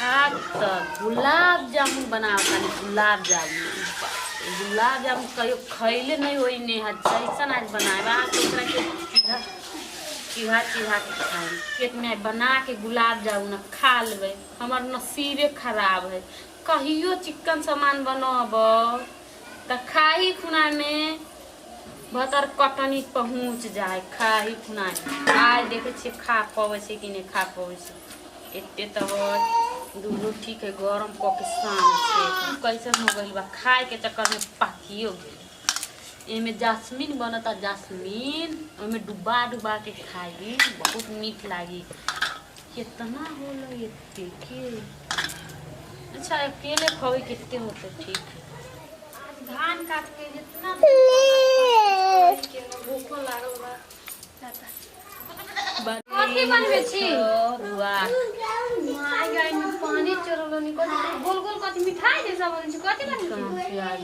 आज तो गुलाब जामुन बनावता गुलाब जामुन। गुलाब जामुन कहियो खैले नहीं होई ने जैसन आज बनाए आज एकरा के चिढ़ा चिढ़ा के खाए पेट में बना के गुलाब जामुन खा लेबै। हमार नसीबे खराब है कहियो चिकन सामान बनब त खाही खुना में भतर कटनी पहुँच जाए खाही खुना आज देखे छे खा पावे से कि नहीं खा पावे से एते तो दूधो ठीक है गरम क के शाम से कैसे हो गइल बा खाए के चक्कर में पाकियो गेल। एमे जास्मीन बनता जास्मीन ओमे डुबा डुबा के खाई बहुत मीठ लागी। कितना होला एते के अच्छा अकेले खावे कितने होते ठीक है। धान काट के जितना भूखो लागल बा कथी बनबे छी दुआ माय गाय में पानी चरलो नि कथी गोल गोल कथी मिठाई जैसा बनै छै कथी बनबे प्याज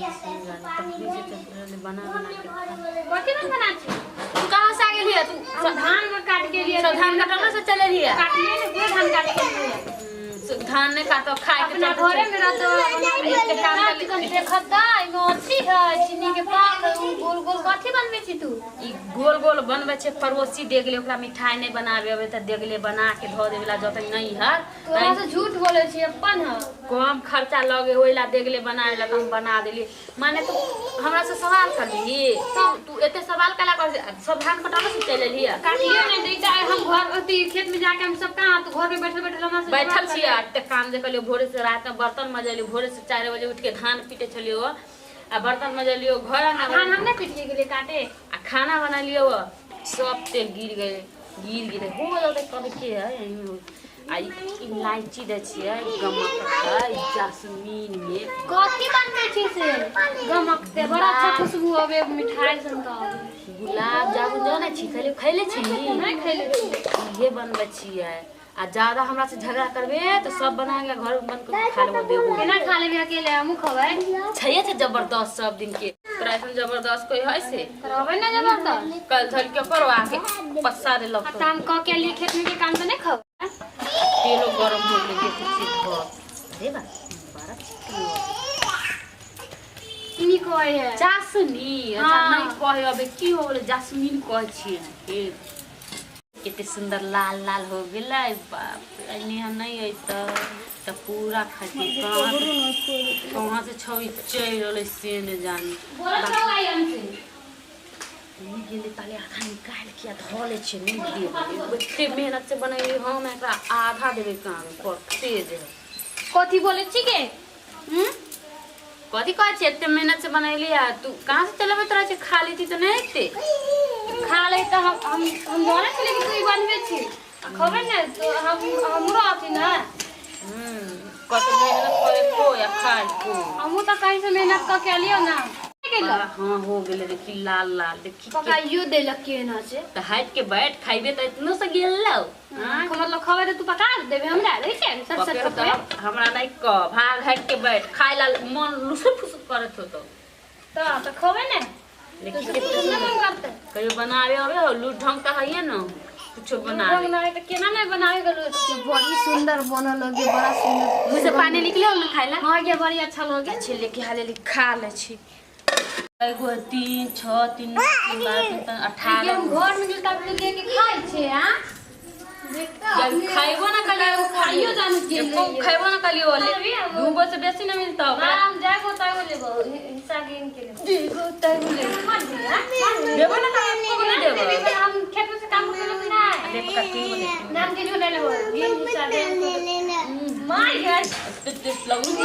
तकली से चटनी बना बना के कथी बना छी तू कहां से आ गेली है तू धान में काट के लिए सब धान काटला से चले रही है काट लिए ने पूरा धान काट के लिए धान ने काटो खाए के अपना घरे में रहतो इसके काम कर देखता इनो अच्छी है चीनी के पाक गोल गोल कथी बनबे छी तू ई गोल गोल बनबे छे पड़ोसी देगले ओकरा मिठाई नहीं बनावे अबे त देगले बना के धो देवेला जतन नहीं है तोरा से झूठ बोले छी अपन है कम खर्चा लगे होइला देगले बनावेला त हम बना देली माने तू हमरा से सवाल कर ली तू एते सवाल कला कर सब धान कटावे से चले लिया काट लियो ने देता हम घर अति खेत में जाके हम सब कहां तो घर में बैठल बैठल हमरा से बैठल छिया ते काम देखलियो भोरे से रात में बर्तन मजलियो भोरे से 4 बजे उठ के धान पीटे चलियो आ बर्तन मजलियो घर में धान हम नहीं पीट के लिए काटे आ खाना बना लियो सब तेल गिर गए हो जाते कभी के है आई इलायची दे छिए गमक है जास्मीन में कथी बनबे छी से गमक ते बड़ा अच्छा खुशबू आवे मिठाई सन का गुलाब जामुन जो ना छी खैले छी नहीं खैले छी ये बनबे छिए आ ज्यादा हमरा से झगड़ा करबे तो सब बना के घर बन के खा लेबो देबो केना खा लेबे अकेले हमहु खबै छैये थे जबरदस्त सब दिन के तोरा ऐसन जबरदस्त कोई है से करबै ना जबरदस्त कल धर के करवा के पस्सा दे लो त हम क के लिए खेत में के काम तो नहीं खब तेलो गरम हो ले के चीज धो अरे बा बड़ा चिकन इनी कोई है जास्मीन अच्छा नहीं कहे अबे की हो गेले जास्मीन कह छिए कितने सुंदर लाल लाल हो गेलै बाप अने हम नहीं है तो पूरा खाती कहां से छवि चल रहले से न जानी बोलत रहो हमसे नहीं गेले ताले आधा निकाल के धोले छे नहीं देबे एते मेहनत से बनैली हम एकरा आधा देबे काम पर तेज है कथी बोले छी के कथी कह छे एते मेहनत से बनैली आ तू कहां से चलबे तोरा छे खा लेती तो नहीं एते खा ले तो हम बोले छी कि तू ही बनबे छी खबे ने तो हमरो आती ना कत मेहनत करे को या खाए को हमहु तो कहीं से मेहनत क के लियो ना हां हो गेले देखी लाल लाल देखी पकाइयो देलक के ना से त हाइट के बैठ खाइबे त इतनो से गेल लो हां मतलब खबे तो तू पका देबे हमरा रही छे सच सच तो हमरा नहीं क भाग हाइट के बैठ खाइ ला मन लुसुर फुसुर करत हो तो खबे ने देखी तो कितना मन करते कहियो बनावे आवे हो लूट ढंग का है ना कुछ बनावे बनावे तो केना नहीं बनावे गलो बड़ी सुंदर बनल लगे बड़ा सुंदर मुंह से पानी निकले हो खाइला हां ये बड़ी अच्छा लगे अच्छे लेके हाले खा ले छी एगो 3 6 3 18 हम घर में गेल तब लेके खाइ छे हां जब खाइबो ना कलियो खाइयो जानू के खाइबो ना कलियो दूगो से बेसी ना मिलता हम जागो तागो लेबो हिस्सा गिन के लेबो तागो लेबो देबो ना को नहीं देबो हम खेत में से काम करब ना देख का 3 गो देख नाम के जो लेबो गिन हिस्सा दे माय गॉड टेस्ट लगू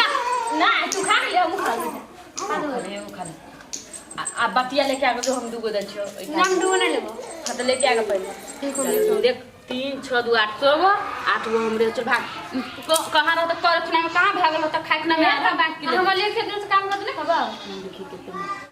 ना तू खा ले हम खा ले खा ले आ बतिया लेके आगे जो हम दूगो दै छियो नाम दूगो नहीं लेबो हां तो लेके आगे पहले देख 3 6 2 8 8 हमरे चल भाग कहां रह त कर में कहां भागल त खाए ना में आधा बाकी हम ले खेत में से काम करत नहीं खबा देखी कितना